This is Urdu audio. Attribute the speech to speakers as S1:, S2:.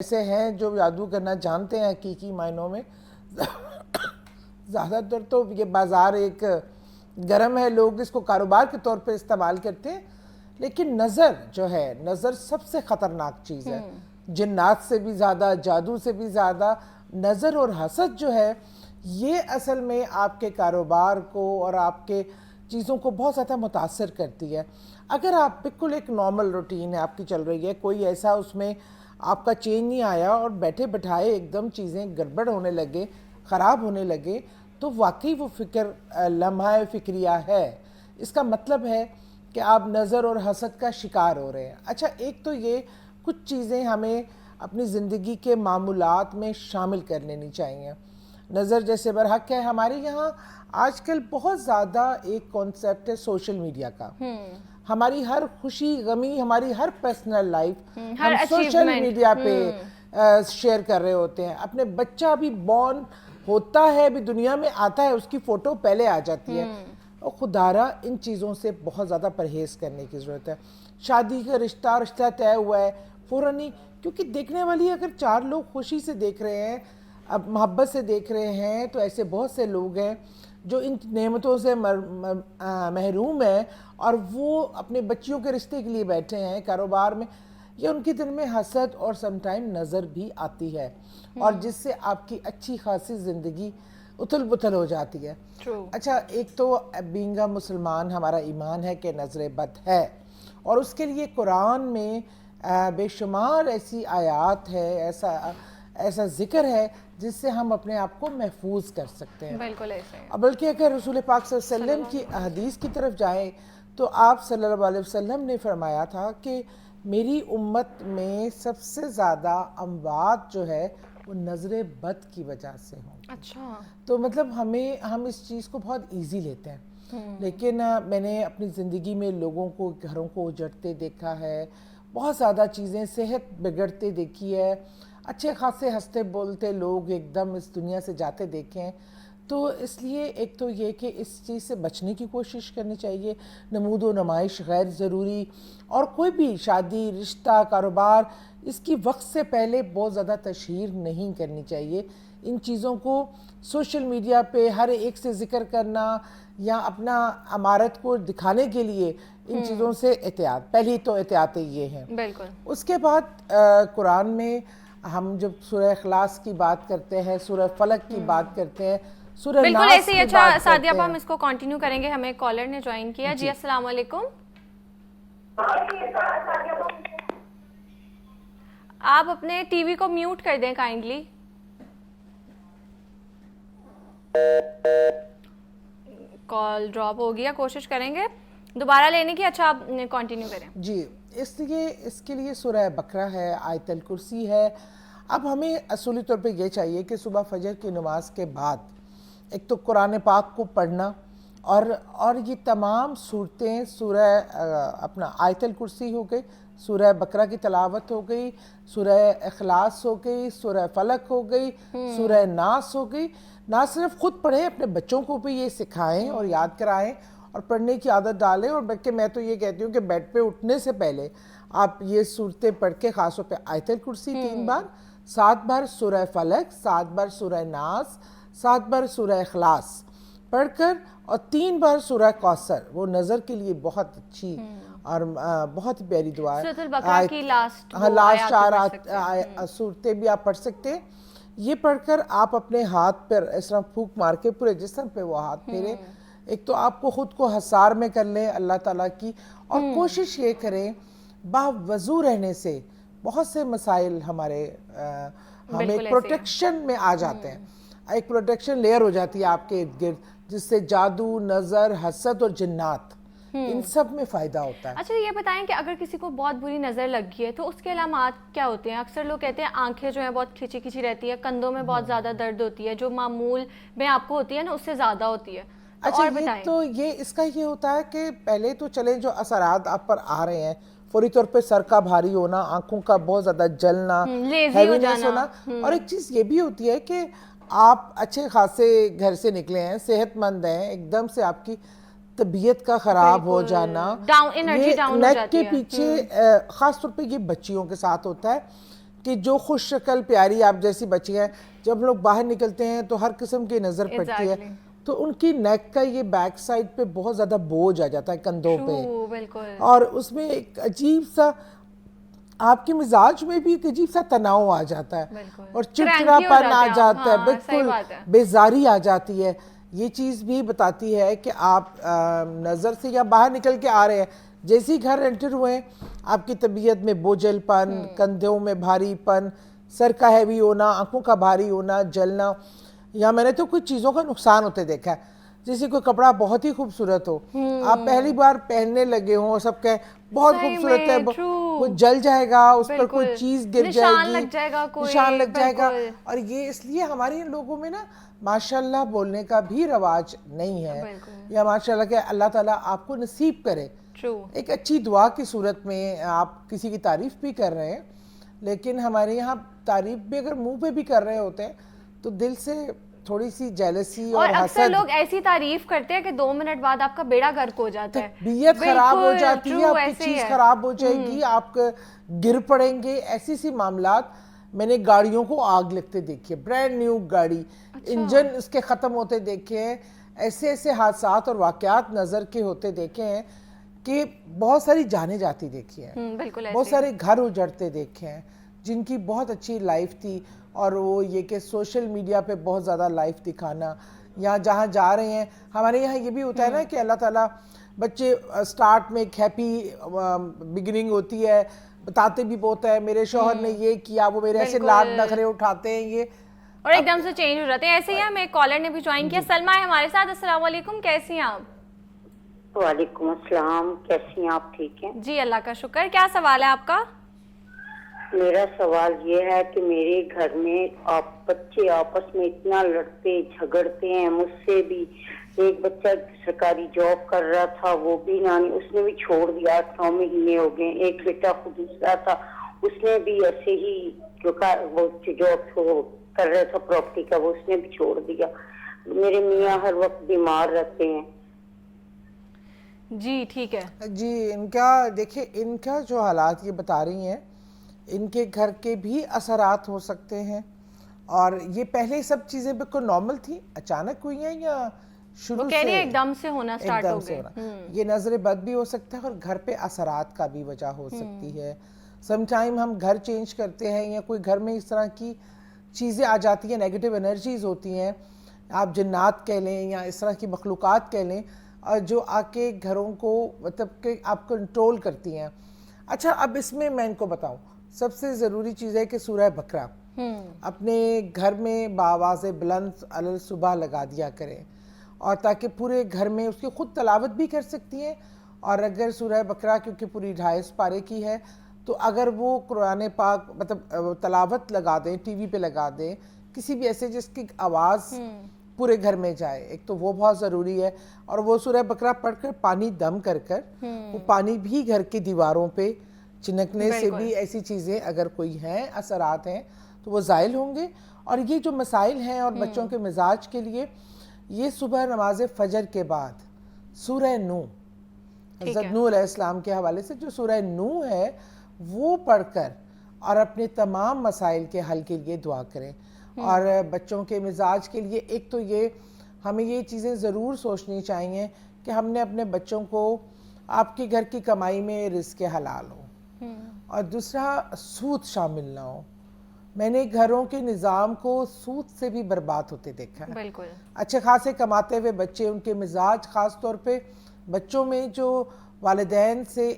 S1: ایسے ہیں جو جادو کرنا جانتے ہیں حقیقی معنوں میں. زیادہ تر تو یہ بازار ایک گرم ہے، لوگ اس کو کاروبار کے طور پہ استعمال کرتے ہیں، لیکن نظر جو ہے، نظر سب سے خطرناک چیز ہے. جنات سے بھی زیادہ، جادو سے بھی زیادہ نظر اور حسد جو ہے، یہ اصل میں آپ کے کاروبار کو اور آپ کے چیزوں کو بہت زیادہ متاثر کرتی ہے. اگر آپ بالکل ایک نارمل روٹین ہے آپ کی چل رہی ہے، کوئی ایسا اس میں آپ کا چینج نہیں آیا اور بیٹھے بٹھائے ایک دم چیزیں گڑبڑ ہونے لگے، خراب ہونے لگے، تو واقعی وہ فکر لمحہ فکریہ ہے. اس کا مطلب ہے کہ آپ نظر اور حسد کا شکار ہو رہے ہیں. اچھا، ایک تو یہ کچھ چیزیں ہمیں اپنی زندگی کے معمولات میں شامل کر لینی چاہیے. نظر جیسے برحق ہے، ہمارے یہاں آج کل بہت زیادہ ایک کانسیپٹ ہے سوشل میڈیا کا. ہماری ہر خوشی غمی، ہماری ہر پرسنل لائف ہم سوشل میڈیا پہ شیئر کر رہے ہوتے ہیں. اپنے بچہ بھی بورن ہوتا ہے، ابھی دنیا میں آتا ہے، اس کی فوٹو پہلے آ جاتی ہے. اور خدارہ ان چیزوں سے بہت زیادہ پرہیز کرنے کی ضرورت ہے. شادی کا رشتہ طے ہوا ہے، فوراً نہیں، کیونکہ دیکھنے والی اگر 4 لوگ خوشی سے دیکھ رہے ہیں، اب محبت سے دیکھ رہے ہیں، تو ایسے بہت سے لوگ ہیں جو ان نعمتوں سے محروم ہیں اور وہ اپنے بچیوں کے رشتے کے لیے بیٹھے ہیں کاروبار میں. یہ ان کے دل میں حسد اور سم ٹائم نظر بھی آتی ہے، اور جس سے آپ کی اچھی خاصی زندگی اتھل پتھل ہو جاتی ہے. اچھا، ایک تو بینگا مسلمان ہمارا ایمان ہے کہ نظر بد ہے، اور اس کے لیے قرآن میں بے شمار ایسی آیات ہے، ایسا ذکر ہے جس سے ہم اپنے آپ کو محفوظ کر سکتے ہیں.
S2: بالکل ایسے ہے.
S1: بلکہ اگر رسول پاک صلی اللہ علیہ وسلم کی حدیث کی طرف جائیں تو آپ صلی اللہ علیہ وسلم نے فرمایا تھا کہ میری امت میں سب سے زیادہ اموات جو ہے وہ نظر بد کی وجہ سے ہوں.
S2: اچھا،
S1: تو مطلب ہم اس چیز کو بہت ایزی لیتے ہیں، لیکن میں نے اپنی زندگی میں لوگوں کو گھروں کو اجڑتے دیکھا ہے، بہت زیادہ چیزیں صحت بگڑتے دیکھی ہے، اچھے خاصے ہنستے بولتے لوگ ایک دم اس دنیا سے جاتے دیکھے ہیں. تو اس لیے ایک تو یہ کہ اس چیز سے بچنے کی کوشش کرنی چاہیے. نمود و نمائش غیر ضروری، اور کوئی بھی شادی، رشتہ، کاروبار، اس کی وقت سے پہلے بہت زیادہ تشہیر نہیں کرنی چاہیے. ان چیزوں کو سوشل میڈیا پہ ہر ایک سے ذکر کرنا یا اپنا عمارت کو دکھانے کے لیے ان چیزوں سے احتیاط، پہلی تو احتیاطیں یہ ہیں.
S2: بالکل.
S1: اس کے بعد قرآن میں ہم جب سورہ اخلاص کی بات کرتے ہیں، سورہ فلق کی بات کرتے ہیں، سورہ
S2: بالکل
S1: ناس
S2: ایسے ہی.
S1: کی
S2: اچھا
S1: بات
S2: سعدیہ
S1: کرتے
S2: اب
S1: ہیں.
S2: ہم اس کو کنٹینیو کریں گے. ہمیں کالر نے جوائن کیا. جی السلام علیکم. آپ اپنے ٹی وی کو میوٹ کر دیں کائنڈلی. کال ڈراپ ہو گیا، کوشش کریں گے دوبارہ لینے کی. اچھا آپ کنٹینیو کریں.
S1: جی، اس کے لیے سورہ بقرہ ہے، آیت الکرسی ہے. اب ہمیں اصولی طور پہ یہ چاہیے کہ صبح فجر کی نماز کے بعد ایک تو قرآن پاک کو پڑھنا، اور یہ تمام صورتیں، سورہ اپنا آیت الکرسی ہو گئی، سورہ بقرہ کی تلاوت ہو گئی، سورہ اخلاص ہو گئی، سورہ فلق ہو گئی، سورہ ناس ہو گئی. نہ صرف خود پڑھیں، اپنے بچوں کو بھی یہ سکھائیں اور یاد کرائیں اور پڑھنے کی عادت ڈالیں. اور بلکہ میں تو یہ کہتی ہوں کہ بیڈ پہ اٹھنے سے پہلے آپ یہ صورتیں پڑھ کے، خاص طور پہ آیت الکرسی 3 بار، 7 بار سورہ فلق، 7 بار سورہ ناس، 7 بار سورہ اخلاص پڑھ کر، اور 3 بار سورہ کوثر، وہ نظر کے لیے بہت اچھی اور بہت پیاری دعا ہے.
S2: سورۃ البقرہ کی لاسٹ
S1: 4 صورتیں بھی آپ پڑھ سکتے ہیں. یہ پڑھ کر آپ اپنے ہاتھ پر اس طرح پھونک مار کے پورے جسم پہ وہ ہاتھ پھیریں. ایک تو آپ کو خود کو حصار میں کر لیں اللہ تعالیٰ کی، اور کوشش یہ کریں باوضو رہنے سے بہت سے مسائل ہمیں پروٹیکشن میں آ جاتے ہیں. ایک پروٹیکشن لیئر ہو جاتی ہے آپ کے ارد گرد، جس سے جادو، نظر، حسد اور جنات، ان سب میں فائدہ ہوتا ہے.
S2: اچھا یہ بتائیں کہ اگر کسی کو بہت بری نظر لگ گئی ہے تو اس کے علامات کیا ہوتے ہیں؟ اکثر لوگ کہتے ہیں آنکھیں جو ہیں بہت کھچی کھچی رہتی ہے، کندھوں میں بہت زیادہ درد ہوتی ہے، جو معمول میں آپ کو ہوتی ہے نا اس سے زیادہ ہوتی ہے.
S1: اچھا، اس کا یہ ہوتا ہے کہ پہلے تو چلیں جو اثرات آپ پر آ رہے ہیں، فوری طور پہ سر کا بھاری ہونا، آنکھوں کا بہت زیادہ جلنا، ہیوینس ہونا. اور ایک چیز یہ بھی ہوتی ہے کہ آپ اچھے خاصے گھر سے نکلے ہیں، صحت مند ہیں، ایک دم سے آپ کی طبیعت کا خراب ہو جانا، یہ نیک کے پیچھے خاص طور پہ یہ بچیوں کے ساتھ ہوتا ہے کہ جو خوش شکل پیاری آپ جیسی بچی ہیں جب ہم لوگ باہر نکلتے ہیں تو ہر قسم کی نظر پڑتی ہے, تو ان کی نیک کا یہ بیک سائڈ پہ بہت زیادہ بوجھ آ جاتا ہے کندھوں پہ,
S2: بالکل,
S1: اور اس میں ایک عجیب سا آپ کے مزاج میں بھی ایک عجیب سا تناؤ آ جاتا ہے اور چڑچڑا پن آ جاتا ہے, بالکل بیزاری آ جاتی ہے. یہ چیز بھی بتاتی ہے کہ آپ نظر سے یا باہر نکل کے آ رہے ہیں, جیسے ہی گھر انٹر ہوئے ہیں آپ کی طبیعت میں بوجھل پن, کندھوں میں بھاری پن, سر کا ہیوی ہونا, آنکھوں کا بھاری ہونا, جلنا, یا میں نے تو کچھ چیزوں کا نقصان ہوتے دیکھا ہے. جیسے کوئی کپڑا بہت ہی خوبصورت ہو, آپ پہلی بار پہننے لگے ہوں, سب کہیں بہت خوبصورت ہے, وہ جل جائے گا, اس پر کوئی چیز گر جائے گی, نشان لگ جائے گا. اور یہ اس لیے ہمارے لوگوں میں نا ماشاءاللہ بولنے کا بھی رواج نہیں ہے, یا ماشاءاللہ کہ اللہ تعالیٰ آپ کو نصیب کرے. ایک اچھی دعا کی صورت میں آپ کسی کی تعریف بھی کر رہے ہیں, لیکن ہمارے یہاں تعریف بھی اگر منہ پہ بھی کر رہے ہوتے ہیں تو دل سے تھوڑی سی جیلسی اور
S2: اکثر لوگ ایسی تعریف کرتے ہیں کہ 2 منٹ بعد آپ کا بیڑا غرق ہو جاتا ہے,
S1: طبیعت خراب ہو جاتی ہے, آپ کی چیز خراب ہو جائے گی, آپ گر پڑیں گے. ایسی سی معاملات میں نے گاڑیوں کو آگ لگتے دیکھے, برینڈ نیو گاڑی, انجن اس کے ختم ہوتے دیکھے ہیں, ایسے ایسے حادثات اور واقعات نظر کے ہوتے دیکھے ہیں کہ بہت ساری جانیں جاتی دیکھی ہیں, بہت سارے گھر اجڑتے دیکھے ہیں جن کی بہت اچھی لائف تھی, اور وہ یہ کہ سوشل میڈیا پہ بہت زیادہ لائف دکھانا, یا جہاں جا رہے ہیں. ہمارے یہاں یہ بھی ہوتا ہے نا کہ اللہ تعالیٰ بچے سٹارٹ میں ایک ہیپی بگننگ ہوتی ہے, بتاتے بھی بہت ہے میرے شوہر نے یہ کیا, وہ میرے ایسے لاڈ نخرے اٹھاتے ہیں یہ,
S2: اور ایک دم سے چینج ہو جاتے ہیں. ایسے ہی ہمیں ایک کالر نے بھی جوائن کیا. سلمہ ہے ہمارے ساتھ. السلام علیکم, کیسی ہیں آپ؟
S3: وعلیکم السلام, کیسی ہیں آپ؟ ٹھیک ہیں
S2: جی اللہ کا شکر. کیا سوال ہے آپ کا؟
S3: میرا سوال یہ ہے کہ میرے گھر میں بچے آپس میں اتنا لڑتے جھگڑتے ہیں, مجھ سے بھی. ایک بچہ سرکاری جاب کر رہا تھا, وہ بھی نانی اس نے بھی چھوڑ دیا, 9 مہینے ہو گئے. ایک بیٹا خود دوسرا تھا, اس نے بھی ایسے ہی جو جاب کر رہا تھا پراپرٹی کا, وہ اس نے بھی چھوڑ دیا. میرے میاں ہر وقت بیمار رہتے ہیں.
S2: جی ٹھیک ہے
S1: جی. ان کا دیکھیں, ان کا جو حالات یہ بتا رہی ہیں, ان کے گھر کے بھی اثرات ہو سکتے ہیں, اور یہ پہلے سب چیزیں بالکل نارمل تھی, اچانک ہوئی ہیں یا شروع سے
S2: ایک دم سے ہونا سٹارٹ ہو گئے.
S1: یہ نظر بد بھی ہو سکتا ہے, اور گھر پہ اثرات کا بھی وجہ ہو سکتی ہے. سم ٹائم ہم گھر چینج کرتے ہیں, یا کوئی گھر میں اس طرح کی چیزیں آ جاتی ہیں, نیگیٹو انرجیز ہوتی ہیں, آپ جنات کہہ لیں یا اس طرح کی مخلوقات کہہ لیں, اور جو آ کے گھروں کو مطلب کہ آپ کنٹرول کرتی ہیں. اچھا, اب اس میں ان کو بتاؤں, سب سے ضروری چیز ہے کہ سورہ بقرہ اپنے گھر میں بآواز بلند علی صبح لگا دیا کریں, اور تاکہ پورے گھر میں اس کی خود تلاوت بھی کر سکتی ہیں. اور اگر سورہ بقرہ کیونکہ پوری 250 پارے کی ہے, تو اگر وہ قرآن پاک مطلب تلاوت لگا دیں, ٹی وی پہ لگا دیں, کسی بھی ایسے جس کی آواز پورے گھر میں جائے, ایک تو وہ بہت ضروری ہے. اور وہ سورہ بقرہ پڑھ کر پانی دم کر وہ پانی بھی گھر کی دیواروں پہ چنکنے سے بھی ایسی چیزیں اگر کوئی ہیں, اثرات ہیں, تو وہ زائل ہوں گے. اور یہ جو مسائل ہیں اور بچوں کے مزاج کے لیے, یہ صبح نماز فجر کے بعد سورہ نو, حضرت نوح علیہ السلام کے حوالے سے جو سورہ نو ہے وہ پڑھ کر اور اپنے تمام مسائل کے حل کے لیے دعا کریں. اور بچوں کے مزاج کے لیے ایک تو یہ ہمیں یہ چیزیں ضرور سوچنی چاہیے کہ ہم نے اپنے بچوں کو آپ کے گھر کی کمائی میں رزق حلال ہو, اور دوسرا سود شامل نہ ہو. میں نے گھروں کے نظام کو سود سے بھی برباد ہوتے دیکھا ہے.
S2: بالکل
S1: اچھے خاصے کماتے ہوئے بچے, ان کے مزاج خاص طور پہ بچوں میں جو والدین سے